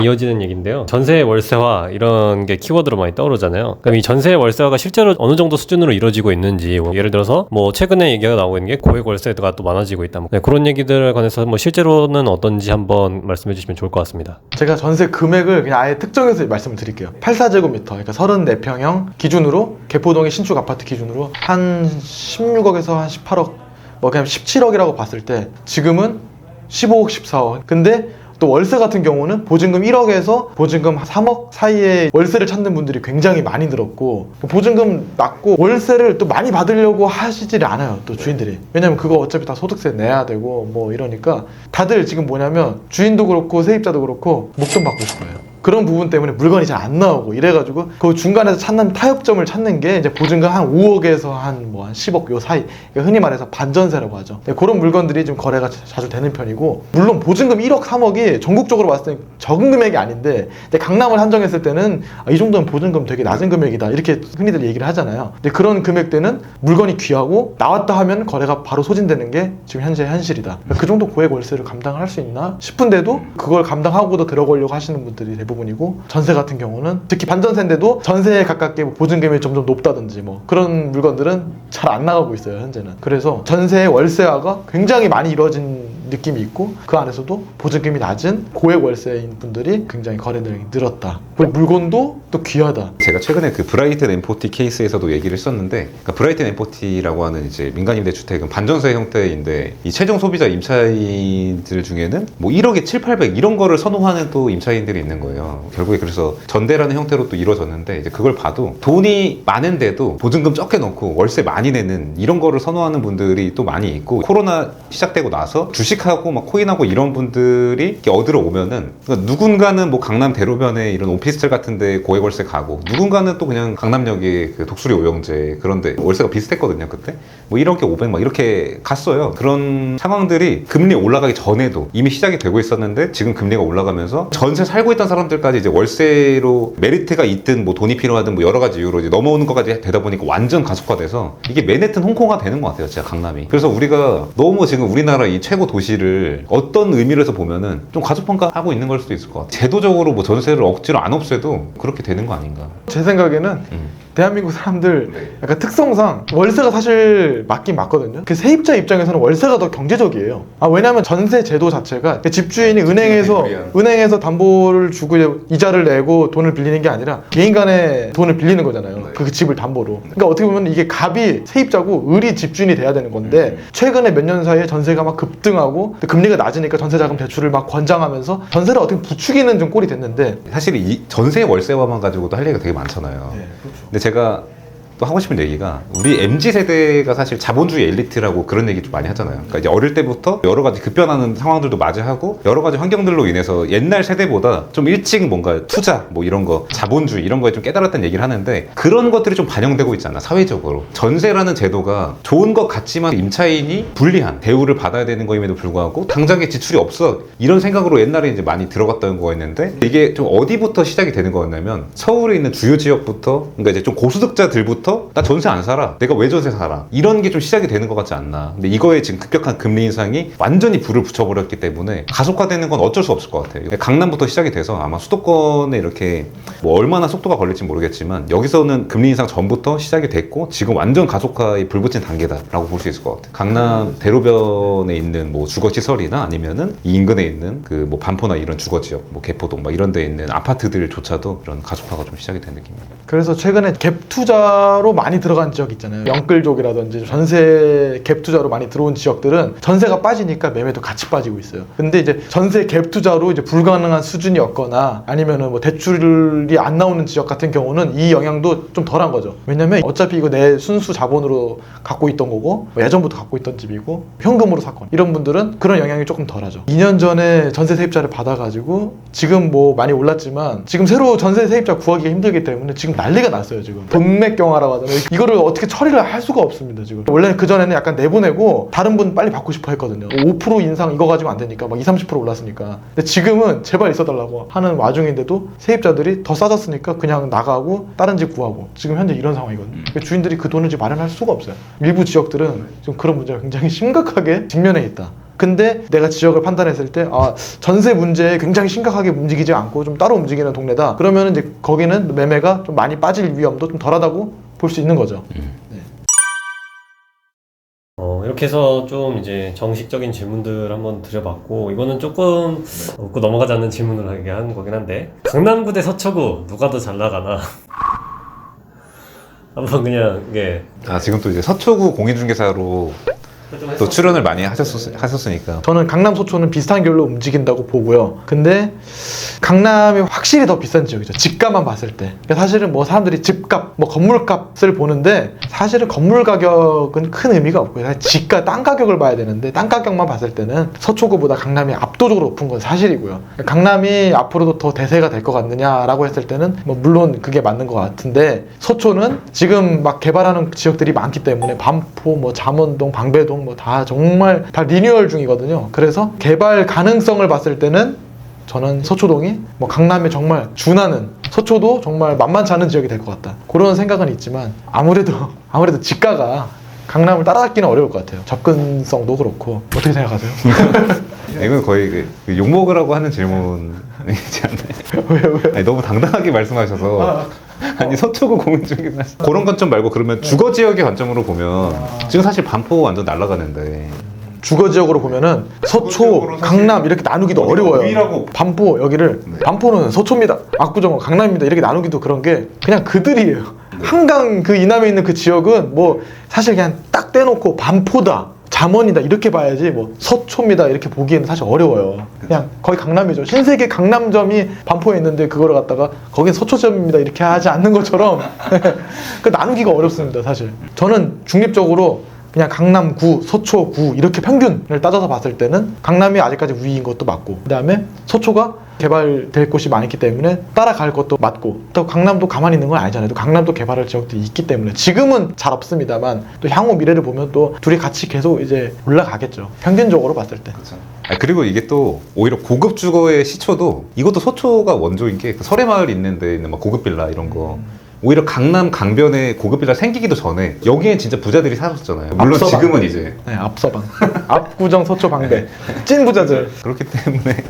이어지는 얘기인데요. 전세 월세화 이런 게 키워드로 많이 떠오르잖아요. 그럼 이 전세 월세화가 실제로 어느 정도 수준으로 이루어지고 있는지, 뭐 예를 들어서 뭐 최근에 얘기가 나오고 있는 게 고액 월세가 또 많아지고 있다. 네, 그런 얘기들에 관해서 뭐 실제로는 어떤지 한번 말씀해 주시면 좋을 것 같습니다. 제가 전세 금액을 그냥 아예 특정해서 말씀을 드릴게요. 84제곱미터, 그러니까 34평형 기준으로, 개포동의 신축 아파트 기준으로 한 16억에서 한 18억, 뭐 그냥 17억이라고 봤을 때 지금은 15억, 14억. 근데 또 월세 같은 경우는 보증금 1억에서 보증금 3억 사이에 월세를 찾는 분들이 굉장히 많이 늘었고, 보증금 낮고 월세를 또 많이 받으려고 하시질 않아요, 또 주인들이. 왜냐면 그거 어차피 다 소득세 내야 되고 뭐 이러니까 다들 지금 뭐냐면 주인도 그렇고 세입자도 그렇고 목돈 받고 싶어요. 그런 부분 때문에 물건이 잘 안 나오고 이래가지고 그 중간에서 찾는 타협점을 찾는 게 이제 보증금 한 5억에서 한 10억 요 사이, 그러니까 흔히 말해서 반전세라고 하죠. 네, 그런 물건들이 좀 거래가 자주 되는 편이고, 물론 보증금 1억 3억이 전국적으로 봤을 때 적은 금액이 아닌데 강남을 한정했을 때는 이 정도는 보증금 되게 낮은 금액이다 이렇게 흔히들 얘기를 하잖아요. 근데 그런 금액대는 물건이 귀하고 나왔다 하면 거래가 바로 소진되는 게 지금 현재 현실이다. 그 정도 고액 월세를 감당을 할 수 있나 싶은데도 그걸 감당하고도 들어가려고 하시는 분들이 대부분이고, 전세 같은 경우는 특히 반전세인데도 전세에 가깝게 보증금이 점점 높다든지 뭐 그런 물건들은 잘 안 나가고 있어요, 현재는. 그래서 전세의 월세화가 굉장히 많이 이루어진 느낌이 있고, 그 안에서도 보증금이 낮은 고액 월세인 분들이 굉장히 거래량이 늘었다. 그리고 물건도 또 귀하다. 제가 최근에 그 브라이튼 M40 케이스에서도 얘기를 했었는데, 그러니까 브라이튼 M40라고 하는 이제 민간임대주택은 반전세 형태인데, 이 최종 소비자 임차인들 중에는 뭐 1억에 7, 800 이런 거를 선호하는 또 임차인들이 있는 거예요. 결국에 그래서 전대라는 형태로 또 이루어졌는데, 이제 그걸 봐도 돈이 많은데도 보증금 적게 넣고 월세 많이 내는 이런 거를 선호하는 분들이 또 많이 있고, 코로나 시작되고 나서 주식하고 막 코인하고 이런 분들이 이렇게 얻으러 오면은, 그러니까 누군가는 뭐 강남 대로변에 이런 오피스텔 같은데 고액 월세 가고, 누군가는 또 그냥 강남역에 그 독수리 오영제 그런데 월세가 비슷했거든요 그때. 뭐 1억에 500 막 이렇게 갔어요. 그런 상황들이 금리 올라가기 전에도 이미 시작이 되고 있었는데, 지금 금리가 올라가면서 전세 살고 있던 사람들까지 이제 월세로 메리트가 있든 뭐 돈이 필요하든 뭐 여러 가지 이유로 이제 넘어오는 것까지 되다 보니까 완전 가속화돼서 이게 맨해튼 홍콩화 되는 것 같아요, 진짜 강남이. 그래서 우리가 너무 지금 우리나라 이 최고 도시를 어떤 의미에서 보면은 좀 과소평가하고 있는 걸 수도 있을 것 같아요. 제도적으로 뭐 전세를 억지로 안 없애도 그렇게 되는 거 아닌가. 제 생각에는 대한민국 사람들 약간 특성상 월세가 사실 맞긴 맞거든요. 그 세입자 입장에서는 월세가 더 경제적이에요. 왜냐하면 전세 제도 자체가 집주인이 은행에서 담보를 주고 이자를 내고 돈을 빌리는 게 아니라 개인 간에 돈을 빌리는 거잖아요. 그 집을 담보로. 그러니까 어떻게 보면 이게 갑이 세입자고 을이 집주인이 돼야 되는 건데, 최근에 몇 년 사이에 전세가 막 급등하고 금리가 낮으니까 전세자금 대출을 막 권장하면서 전세를 어떻게 부추기는 좀 꼴이 됐는데, 사실 이 전세 월세화만 가지고도 할 얘기가 되게 많잖아요. 네, 그렇죠. 근데 제가 또 하고 싶은 얘기가, 우리 MZ세대가 사실 자본주의 엘리트라고 그런 얘기 좀 많이 하잖아요. 그러니까 이제 어릴 때부터 여러 가지 급변하는 상황들도 맞이하고 여러 가지 환경들로 인해서 옛날 세대보다 좀 일찍 뭔가 투자 뭐 이런 거, 자본주의 이런 거에 좀 깨달았다는 얘기를 하는데, 그런 것들이 좀 반영되고 있잖아, 사회적으로. 전세라는 제도가 좋은 것 같지만 임차인이 불리한 대우를 받아야 되는 거임에도 불구하고 당장에 지출이 없어 이런 생각으로 옛날에 이제 많이 들어갔던 거였는데, 이게 좀 어디부터 시작이 되는 거였냐면, 서울에 있는 주요 지역부터, 그러니까 이제 좀 고소득자들부터 나 전세 안 살아, 내가 왜 전세 살아, 이런 게 좀 시작이 되는 것 같지 않나. 근데 이거에 지금 급격한 금리 인상이 완전히 불을 붙여버렸기 때문에 가속화되는 건 어쩔 수 없을 것 같아요. 강남부터 시작이 돼서 아마 수도권에 이렇게 뭐 얼마나 속도가 걸릴지 모르겠지만, 여기서는 금리 인상 전부터 시작이 됐고 지금 완전 가속화에 불붙인 단계다라고 볼 수 있을 것 같아요. 강남 대로변에 있는 뭐 주거시설이나 아니면은 이 인근에 있는 그 뭐 반포나 이런 주거지역, 뭐 개포동 막 이런 데 있는 아파트들조차도 이런 가속화가 좀 시작이 된 느낌입니다. 그래서 최근에 갭 투자로 많이 들어간 지역 있잖아요. 영끌족이라든지 전세 갭 투자로 많이 들어온 지역들은 전세가 빠지니까 매매도 같이 빠지고 있어요. 근데 이제 전세 갭 투자로 이제 불가능한 수준이었거나 아니면은 뭐 대출이 안 나오는 지역 같은 경우는 이 영향도 좀 덜한 거죠. 왜냐면 어차피 이거 내 순수 자본으로 갖고 있던 거고, 뭐 예전부터 갖고 있던 집이고 현금으로 샀거나 이런 분들은 그런 영향이 조금 덜하죠. 2년 전에 전세 세입자를 받아가지고 지금 뭐 많이 올랐지만 지금 새로 전세 세입자 구하기가 힘들기 때문에 지금 난리가 났어요. 지금 동맥경화라고 하잖아요. 이거를 어떻게 처리를 할 수가 없습니다. 지금 원래 그전에는 약간 내보내고 다른 분 빨리 받고 싶어 했거든요. 5% 인상 이거 가지고 안 되니까 막 20, 30% 올랐으니까. 근데 지금은 제발 있어달라고 하는 와중인데도 세입자들이 더 싸졌으니까 그냥 나가고 다른 집 구하고, 지금 현재 이런 상황이거든요. 그러니까 주인들이 그 돈을 지금 마련할 수가 없어요. 일부 지역들은 지금 그런 문제가 굉장히 심각하게 직면해 있다. 근데 내가 지역을 판단했을 때 전세 문제에 굉장히 심각하게 움직이지 않고 좀 따로 움직이는 동네다. 그러면 이제 거기는 매매가 좀 많이 빠질 위험도 좀 덜하다고 볼 수 있는 거죠. 이렇게 해서 좀 이제 정식적인 질문들 한번 드려봤고, 이거는 조금 웃고 넘어가지 않는 질문을 하게 한 거긴 한데, 강남구 대 서초구 누가 더 잘 나가나? 한번 그냥 이게 지금 또 이제 서초구 공인중개사로 또 출연을 많이 하셨으니까. 저는 강남 서초는 비슷한 결로 움직인다고 보고요. 근데 강남이 확실히 더 비싼 지역이죠. 집값만 봤을 때. 그러니까 사실은 뭐 사람들이 집값, 뭐 건물값을 보는데 사실은 건물 가격은 큰 의미가 없고요. 사실 집값, 땅 가격을 봐야 되는데 땅 가격만 봤을 때는 서초구보다 강남이 압도적으로 높은 건 사실이고요. 강남이 앞으로도 더 대세가 될 것 같느냐라고 했을 때는 뭐 물론 그게 맞는 것 같은데, 서초는 지금 막 개발하는 지역들이 많기 때문에 반포, 뭐 잠원동, 방배동 뭐 다 정말 다 리뉴얼 중이거든요. 그래서 개발 가능성을 봤을 때는 저는 서초동이 뭐 강남에 정말 준하는, 서초도 정말 만만치 않은 지역이 될 것 같다, 그런 생각은 있지만 아무래도 집가가 강남을 따라잡기는 어려울 것 같아요. 접근성도 그렇고. 어떻게 생각하세요? 이건 거의 그 욕먹으라고 하는 질문이지 않나요? 왜요? 아니, 너무 당당하게 말씀하셔서. 아니, 서초구 공인중개사 그런 관점 말고, 그러면 주거 지역의 관점으로 보면 지금 사실 반포 완전 날아가는데, 주거 지역으로 보면은 서초, 지역으로 사실 강남 이렇게 나누기도 어려워요. 위라고. 반포 여기를 반포는 서초입니다, 압구정은 강남입니다 이렇게 나누기도 그런 게 그냥 그들이에요. 한강 그 이남에 있는 그 지역은 뭐 사실 그냥 딱 떼놓고 반포다, 잠원이다 이렇게 봐야지 뭐 서초입니다 이렇게 보기에는 사실 어려워요. 그냥 거의 강남이죠. 신세계 강남점이 반포에 있는데 그거를 갖다가 거긴 서초점입니다 이렇게 하지 않는 것처럼 그 나누기가 어렵습니다 사실. 저는 중립적으로 그냥 강남구, 서초구 이렇게 평균을 따져서 봤을 때는 강남이 아직까지 위인 것도 맞고, 그 다음에 서초가 개발될 곳이 많기 때문에 따라갈 것도 맞고, 또 강남도 가만히 있는 건 아니잖아요. 또 강남도 개발할 지역도 있기 때문에 지금은 잘 없습니다만 또 향후 미래를 보면 또 둘이 같이 계속 이제 올라가겠죠, 평균적으로 봤을 때. 그렇죠. 그리고 이게 또 오히려 고급 주거의 시초도, 이것도 서초가 원조인 게, 그 설해마을 있는 데 있는 막 고급 빌라 이런 거, 오히려 강남 강변에 고급 빌라 생기기도 전에 여기에 진짜 부자들이 살았었잖아요. 물론 앞서방. 지금은 이제 앞서방 압구정, 서초, 방배 찐 부자들. 그렇기 때문에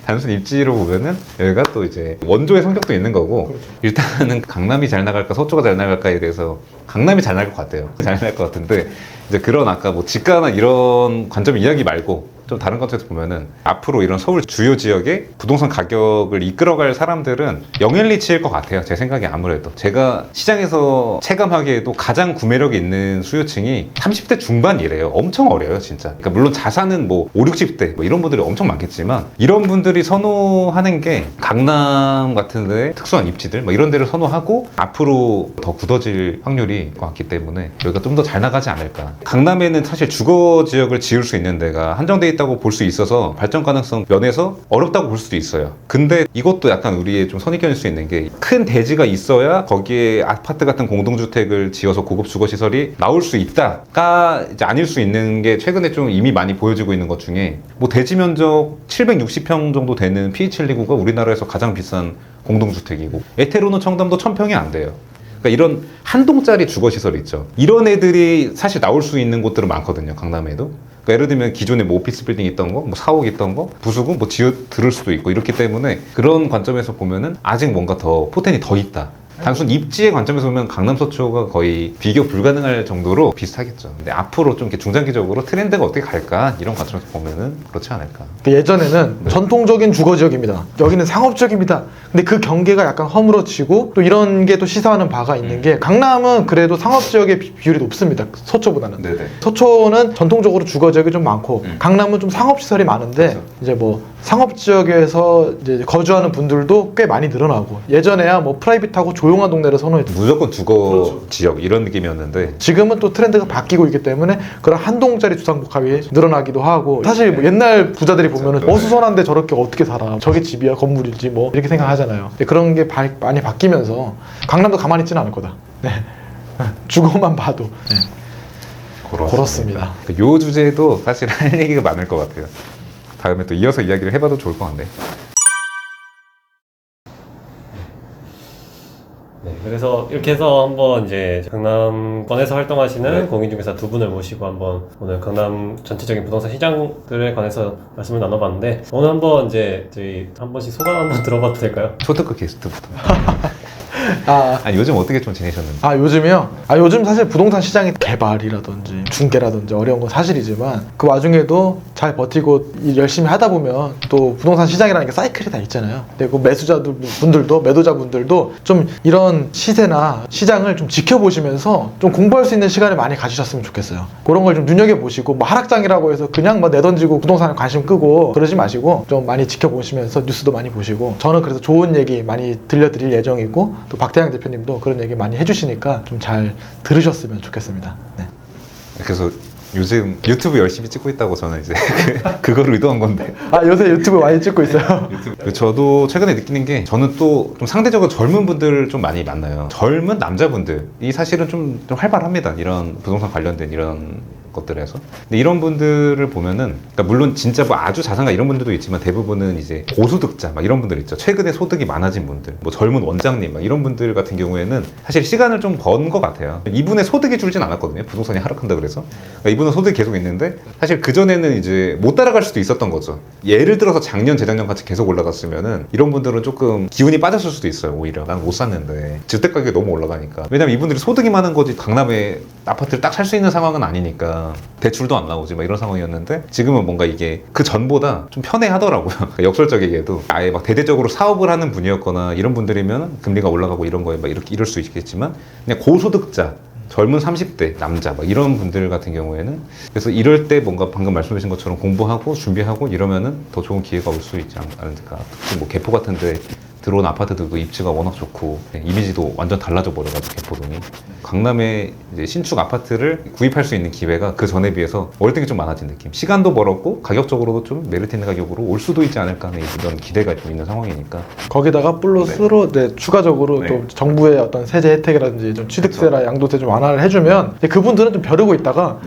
단순 입지로 보면은 여기가 또 이제 원조의 성격도 있는 거고, 일단은 강남이 잘 나갈까 서초가 잘 나갈까에 대해서 강남이 잘 나갈 것 같아요. 잘 나갈 것 같은데, 이제 그런 아까 뭐 집가나 이런 관점 이야기 말고 좀 다른 관점에서 보면은 앞으로 이런 서울 주요 지역의 부동산 가격을 이끌어갈 사람들은 영앤리치일 것 같아요. 제 생각에. 아무래도 제가 시장에서 체감하기에도 가장 구매력이 있는 수요층이 30대 중반이래요. 엄청 어려요 진짜. 그러니까 물론 자산은 뭐 5, 60대 뭐 이런 분들이 엄청 많겠지만, 이런 분들이 선호하는 게 강남 같은 데 특수한 입지들 뭐 이런 데를 선호하고 앞으로 더 굳어질 확률이 것 같기 때문에 여기가 좀 더 잘 나가지 않을까. 강남에는 사실 주거 지역을 지을 수 있는 데가 한정돼 있다고 볼 수 있어서 발전 가능성 면에서 어렵다고 볼 수도 있어요. 근데 이것도 약간 우리의 좀 선입견일 수 있는 게, 큰 대지가 있어야 거기에 아파트 같은 공동주택을 지어서 고급 주거시설이 나올 수 있다가 이제 아닐 수 있는 게 최근에 좀 이미 많이 보여지고 있는 것 중에, 뭐 대지 면적 760평 정도 되는 PH129가 우리나라에서 가장 비싼 공동주택이고, 에테로는 청담도 1000평이 안 돼요. 그러니까 이런 한 동짜리 주거시설이 있죠. 이런 애들이 사실 나올 수 있는 곳들은 많거든요, 강남에도. 그러니까 예를 들면 기존에 뭐 오피스 빌딩 있던 거, 뭐 사옥 있던 거 부수고 뭐 지어 들을 수도 있고, 이렇기 때문에 그런 관점에서 보면은 아직 뭔가 더 포텐이 더 있다. 단순 입지의 관점에서 보면 강남 서초가 거의 비교 불가능할 정도로 비슷하겠죠. 근데 앞으로 좀 이렇게 중장기적으로 트렌드가 어떻게 갈까, 이런 관점에서 보면은 그렇지 않을까. 예전에는 전통적인 주거지역입니다, 여기는 상업지역입니다. 근데 그 경계가 약간 허물어지고, 또 이런 게 또 시사하는 바가 있는 게, 강남은 그래도 상업지역의 비율이 높습니다, 서초보다는. 네네. 서초는 전통적으로 주거지역이 좀 많고, 강남은 좀 상업시설이 많은데, 그렇죠. 이제 뭐 상업지역에서 이제 거주하는 분들도 꽤 많이 늘어나고, 예전에야 뭐 프라이빗하고 조용한 동네를 선호했죠. 무조건 주거 그렇죠. 지역 이런 느낌이었는데, 지금은 또 트렌드가 바뀌고 있기 때문에 그런 한 동짜리 주상복합이 늘어나기도 하고, 사실 뭐 옛날 부자들이 보면은 어수선한데 저렇게 어떻게 살아, 저게 집이야 건물이지 뭐 이렇게 생각하잖아요. 근데 그런 게 많이 바뀌면서 강남도 가만히 있지는 않을 거다. 네. 주거만 봐도. 네. 그렇습니다. 요 주제도 사실 할 얘기가 많을 것 같아요. 다음에 또 이어서 이야기를 해봐도 좋을 것 같네. 네, 그래서 이렇게 해서 한번 이제 강남권에서 활동하시는 공인중개사 두 분을 모시고 한번 오늘 강남 전체적인 부동산 시장들에 관해서 말씀을 나눠봤는데 오늘 한번 이제 저희 한 번씩 소감 한번 들어봐도 될까요? 초특급 게스트부터. 아, 아니, 요즘 어떻게 좀 지내셨는지. 요즘이요? 요즘 사실 부동산 시장이 개발이라든지 중개라든지 어려운 건 사실이지만 그 와중에도 잘 버티고 일 열심히 하다 보면 또 부동산 시장이라는 게 사이클이 다 있잖아요. 근데 그 매도자분들도 좀 이런 시세나 시장을 좀 지켜보시면서 좀 공부할 수 있는 시간을 많이 가지셨으면 좋겠어요. 그런 걸 좀 눈여겨보시고 뭐 하락장이라고 해서 그냥 뭐 내던지고 부동산에 관심 끄고 그러지 마시고 좀 많이 지켜보시면서 뉴스도 많이 보시고 저는 그래서 좋은 얘기 많이 들려드릴 예정이고 또 박태양 대표님도 그런 얘기 많이 해주시니까 좀 잘 들으셨으면 좋겠습니다. 네. 그래서 요즘 유튜브 열심히 찍고 있다고 저는 이제 그걸 의도한 건데. 요새 유튜브 많이 찍고 있어요. 저도 최근에 느끼는 게 저는 또 좀 상대적으로 젊은 분들을 좀 많이 만나요. 젊은 남자분들이 사실은 좀 활발합니다. 이런 부동산 관련된 이런 것들에서. 근데 이런 분들을 보면은 그러니까 물론 진짜 뭐 아주 자산가 이런 분들도 있지만 대부분은 이제 고소득자 막 이런 분들 있죠. 최근에 소득이 많아진 분들, 뭐 젊은 원장님 막 이런 분들 같은 경우에는 사실 시간을 좀 번 것 같아요. 이분의 소득이 줄진 않았거든요. 부동산이 하락한다 그래서. 그러니까 이분은 소득이 계속 있는데 사실 그 전에는 이제 못 따라갈 수도 있었던 거죠. 예를 들어서 작년, 재작년 같이 계속 올라갔으면은 이런 분들은 조금 기운이 빠졌을 수도 있어요. 오히려 난 못 샀는데 주택 가격이 너무 올라가니까. 왜냐면 이분들이 소득이 많은 거지 강남에 아파트를 딱 살 수 있는 상황은 아니니까. 대출도 안 나오지 막 이런 상황이었는데 지금은 뭔가 이게 그 전보다 좀 편해하더라고요. 그러니까 역설적이게도 아예 막 대대적으로 사업을 하는 분이었거나 이런 분들이면 금리가 올라가고 이런 거에 막 이럴 수 있겠지만 그냥 고소득자 젊은 30대 남자 막 이런 분들 같은 경우에는 그래서 이럴 때 뭔가 방금 말씀하신 것처럼 공부하고 준비하고 이러면은 더 좋은 기회가 올 수 있지 않을까. 특히 뭐 개포 같은데 들어온 아파트들도 입지가 워낙 좋고 이미지도 완전 달라져 버려가지고 개포동이 강남에 이제 신축 아파트를 구입할 수 있는 기회가 그 전에 비해서 월등히 좀 많아진 느낌. 시간도 벌었고 가격적으로도 좀 메리트 있는 가격으로 올 수도 있지 않을까 하는 이런 기대가 좀 있는 상황이니까. 거기다가 플러스로 추가적으로 네. 또 정부의 어떤 세제 혜택이라든지 좀 취득세나 양도세 좀 완화를 해주면 그분들은 좀 벼르고 있다가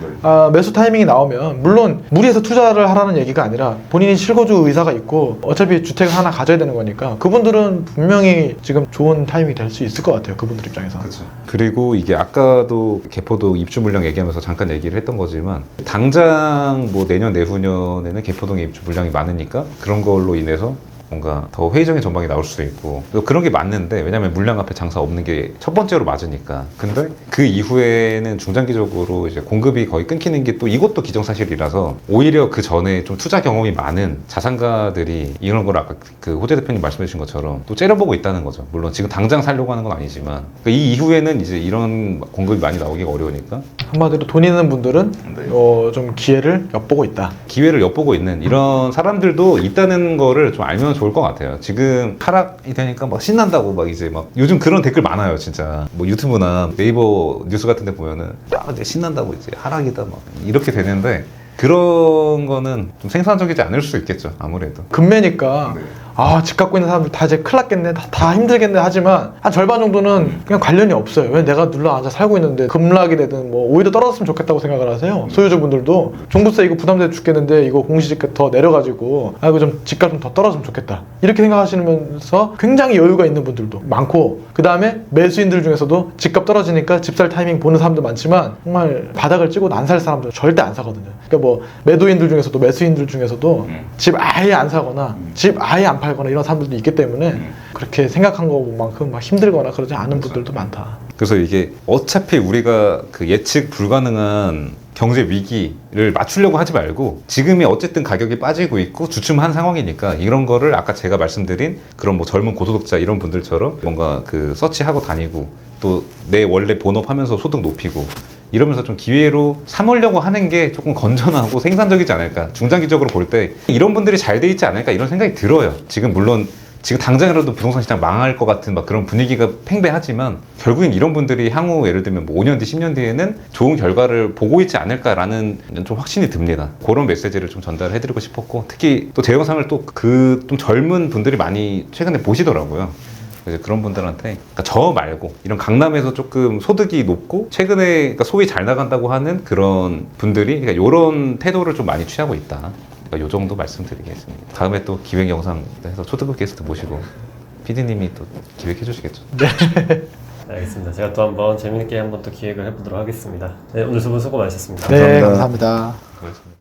매수 타이밍이 나오면 물론 무리해서 투자를 하라는 얘기가 아니라 본인이 실거주 의사가 있고 어차피 주택을 하나 가져야 되는 거니까 그분들은 분명히 지금 좋은 타이밍이 될 수 있을 것 같아요. 그분들 입장에서. 그렇죠. 그리고 이게 아까도 개포도 입주 물량 얘기하면서 잠깐 얘기를 했던 거지만 당장 뭐 내년 내후년에는 개포동의 입주 물량이 많으니까 그런 걸로 인해서 뭔가 더 회의적인 전망이 나올 수도 있고 또 그런 게 맞는데 왜냐면 물량 앞에 장사 없는 게 첫 번째로 맞으니까. 근데 그 이후에는 중장기적으로 이제 공급이 거의 끊기는 게 또 이것도 기정사실이라서 오히려 그 전에 좀 투자 경험이 많은 자산가들이 이런 걸 아까 그 호재 대표님 말씀해 주신 것처럼 또 째려보고 있다는 거죠. 물론 지금 당장 살려고 하는 건 아니지만 그러니까 이 이후에는 이제 이런 공급이 많이 나오기가 어려우니까 한마디로 돈 있는 분들은 좀 기회를 엿보고 있다. 기회를 엿보고 있는 이런 사람들도 있다는 거를 좀 알면 좋을 것 같아요. 지금 하락이 되니까 막 신난다고 막 이제 막 요즘 그런 댓글 많아요, 진짜. 뭐 유튜브나 네이버 뉴스 같은 데 보면은 이제 신난다고 이제 하락이다 막 이렇게 되는데 그런 거는 좀 생산적이지 않을 수 있겠죠, 아무래도. 금매니까 집 갖고 있는 사람들 다 이제 큰일 났겠네, 다 힘들겠네 하지만 한 절반 정도는 그냥 관련이 없어요. 왜 내가 눌러 앉아 살고 있는데 급락이 되든 뭐 오히려 떨어졌으면 좋겠다고 생각을 하세요. 소유주분들도 종부세 이거 부담돼 죽겠는데 이거 공시지가 더 내려가지고 이거 좀 집값 좀 더 떨어졌으면 좋겠다 이렇게 생각하시면서 굉장히 여유가 있는 분들도 많고 그 다음에 매수인들 중에서도 집값 떨어지니까 집 살 타이밍 보는 사람도 많지만 정말 바닥을 찍고 안 살 사람들은 절대 안 사거든요. 그러니까 뭐 매도인들 중에서도 매수인들 중에서도 집 아예 안 사거나 집 아예 안 팔거나 이런 사람들도 있기 때문에 그렇게 생각한 것만큼 막 힘들거나 그러지 않은 분들도 많다. 그래서 이게 어차피 우리가 그 예측 불가능한 경제 위기를 맞추려고 하지 말고 지금이 어쨌든 가격이 빠지고 있고 주춤한 상황이니까 이런 거를 아까 제가 말씀드린 그런 뭐 젊은 고소득자 이런 분들처럼 뭔가 그 서치하고 다니고 또 내 원래 본업하면서 소득 높이고 이러면서 좀 기회로 삼으려고 하는 게 조금 건전하고 생산적이지 않을까. 중장기적으로 볼 때 이런 분들이 잘 돼 있지 않을까 이런 생각이 들어요. 지금 물론 지금 당장이라도 부동산 시장 망할 것 같은 막 그런 분위기가 팽배하지만 결국엔 이런 분들이 향후 예를 들면 뭐 5년 뒤, 10년 뒤에는 좋은 결과를 보고 있지 않을까라는 좀 확신이 듭니다. 그런 메시지를 좀 전달해드리고 싶었고 특히 또 제 영상을 또 그 좀 젊은 분들이 많이 최근에 보시더라고요. 그래서 그런 분들한테 그러니까 저 말고 이런 강남에서 조금 소득이 높고 최근에 그러니까 소위 잘 나간다고 하는 그런 분들이 그러니까 이런 태도를 좀 많이 취하고 있다. 그러니까 요 정도 말씀드리겠습니다. 다음에 또 기획 영상 해서 초특급 게스트 모시고 PD님이 또 기획해 주시겠죠. 네. 알겠습니다. 제가 또 한번 재밌게 한번 또 기획을 해보도록 하겠습니다. 네, 오늘 두 분 수고 많으셨습니다. 네, 감사합니다. 감사합니다. 그렇습니다.